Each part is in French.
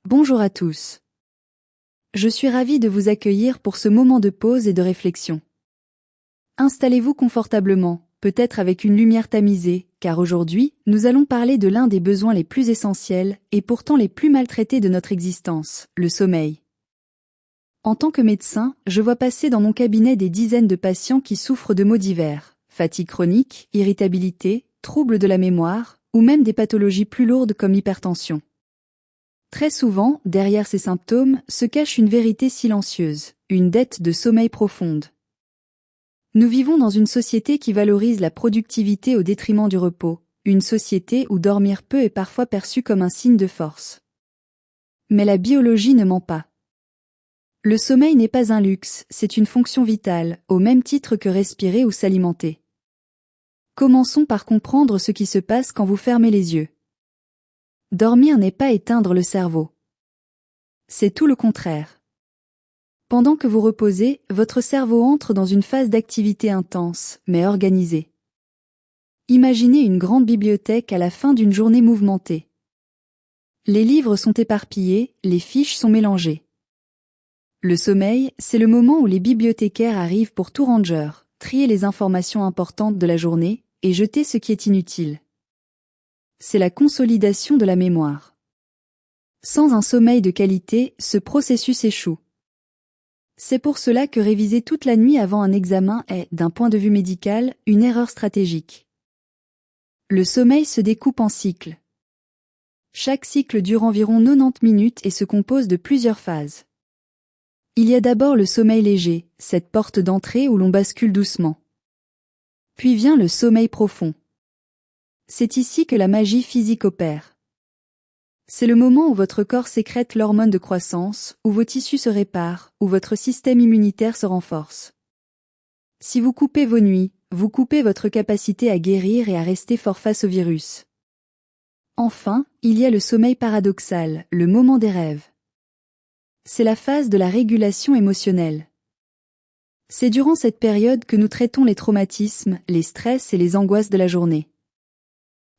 Bonjour à tous. Je suis ravie de vous accueillir pour ce moment de pause et de réflexion. Installez-vous confortablement, peut-être avec une lumière tamisée, car aujourd'hui, nous allons parler de l'un des besoins les plus essentiels et pourtant les plus maltraités de notre existence, le sommeil. En tant que médecin, je vois passer dans mon cabinet des dizaines de patients qui souffrent de maux divers, fatigue chronique, irritabilité, troubles de la mémoire, ou même des pathologies plus lourdes comme l'hypertension. Très souvent, derrière ces symptômes, se cache une vérité silencieuse, une dette de sommeil profonde. Nous vivons dans une société qui valorise la productivité au détriment du repos, une société où dormir peu est parfois perçu comme un signe de force. Mais la biologie ne ment pas. Le sommeil n'est pas un luxe, c'est une fonction vitale, au même titre que respirer ou s'alimenter. Commençons par comprendre ce qui se passe quand vous fermez les yeux. Dormir n'est pas éteindre le cerveau. C'est tout le contraire. Pendant que vous reposez, votre cerveau entre dans une phase d'activité intense, mais organisée. Imaginez une grande bibliothèque à la fin d'une journée mouvementée. Les livres sont éparpillés, les fiches sont mélangées. Le sommeil, c'est le moment où les bibliothécaires arrivent pour tout ranger, trier les informations importantes de la journée et jeter ce qui est inutile. C'est la consolidation de la mémoire. Sans un sommeil de qualité, ce processus échoue. C'est pour cela que réviser toute la nuit avant un examen est, d'un point de vue médical, une erreur stratégique. Le sommeil se découpe en cycles. Chaque cycle dure environ 90 minutes et se compose de plusieurs phases. Il y a d'abord le sommeil léger, cette porte d'entrée où l'on bascule doucement. Puis vient le sommeil profond. C'est ici que la magie physique opère. C'est le moment où votre corps sécrète l'hormone de croissance, où vos tissus se réparent, où votre système immunitaire se renforce. Si vous coupez vos nuits, vous coupez votre capacité à guérir et à rester fort face au virus. Enfin, il y a le sommeil paradoxal, le moment des rêves. C'est la phase de la régulation émotionnelle. C'est durant cette période que nous traitons les traumatismes, les stress et les angoisses de la journée.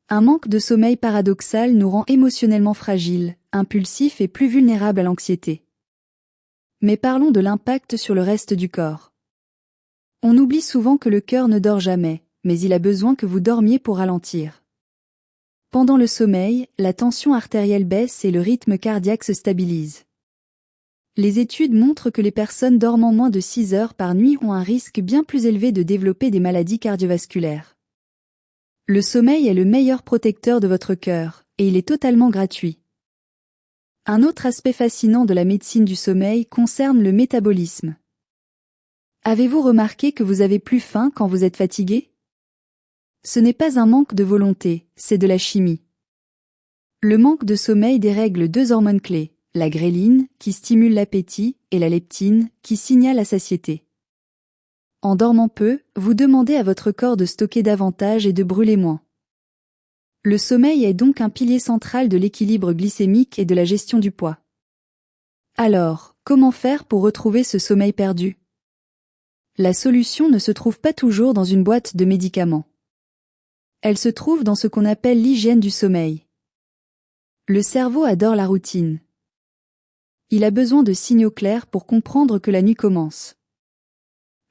Un manque de sommeil paradoxal nous rend émotionnellement fragiles, impulsifs et plus vulnérables à l'anxiété. Mais parlons de l'impact sur le reste du corps. On oublie souvent que le cœur ne dort jamais, mais il a besoin que vous dormiez pour ralentir. Pendant le sommeil, la tension artérielle baisse et le rythme cardiaque se stabilise. Les études montrent que les personnes dormant moins de 6 heures par nuit ont un risque bien plus élevé de développer des maladies cardiovasculaires. Le sommeil est le meilleur protecteur de votre cœur, et il est totalement gratuit. Un autre aspect fascinant de la médecine du sommeil concerne le métabolisme. Avez-vous remarqué que vous avez plus faim quand vous êtes fatigué? Ce n'est pas un manque de volonté, c'est de la chimie. Le manque de sommeil dérègle deux hormones clés, la gréline, qui stimule l'appétit, et la leptine, qui signale la satiété. En dormant peu, vous demandez à votre corps de stocker davantage et de brûler moins. Le sommeil est donc un pilier central de l'équilibre glycémique et de la gestion du poids. Alors, comment faire pour retrouver ce sommeil perdu? La solution ne se trouve pas toujours dans une boîte de médicaments. Elle se trouve dans ce qu'on appelle l'hygiène du sommeil. Le cerveau adore la routine. Il a besoin de signaux clairs pour comprendre que la nuit commence.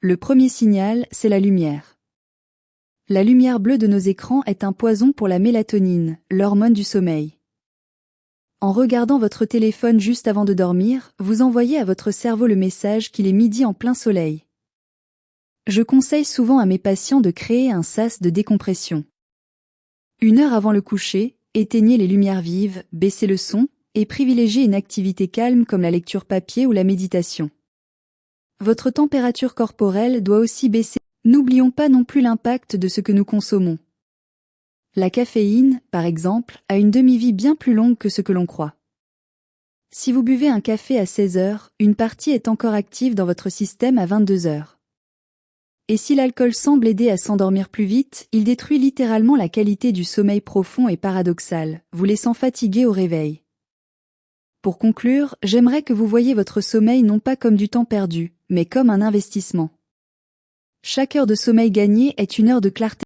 Le premier signal, c'est la lumière. La lumière bleue de nos écrans est un poison pour la mélatonine, l'hormone du sommeil. En regardant votre téléphone juste avant de dormir, vous envoyez à votre cerveau le message qu'il est midi en plein soleil. Je conseille souvent à mes patients de créer un sas de décompression. 1 heure avant le coucher, éteignez les lumières vives, baissez le son, et privilégiez une activité calme comme la lecture papier ou la méditation. Votre température corporelle doit aussi baisser. N'oublions pas non plus l'impact de ce que nous consommons. La caféine, par exemple, a une demi-vie bien plus longue que ce que l'on croit. Si vous buvez un café à 16 heures, une partie est encore active dans votre système à 22 heures. Et si l'alcool semble aider à s'endormir plus vite, il détruit littéralement la qualité du sommeil profond et paradoxal, vous laissant fatigué au réveil. Pour conclure, j'aimerais que vous voyiez votre sommeil non pas comme du temps perdu, mais comme un investissement. Chaque heure de sommeil gagnée est une heure de clarté.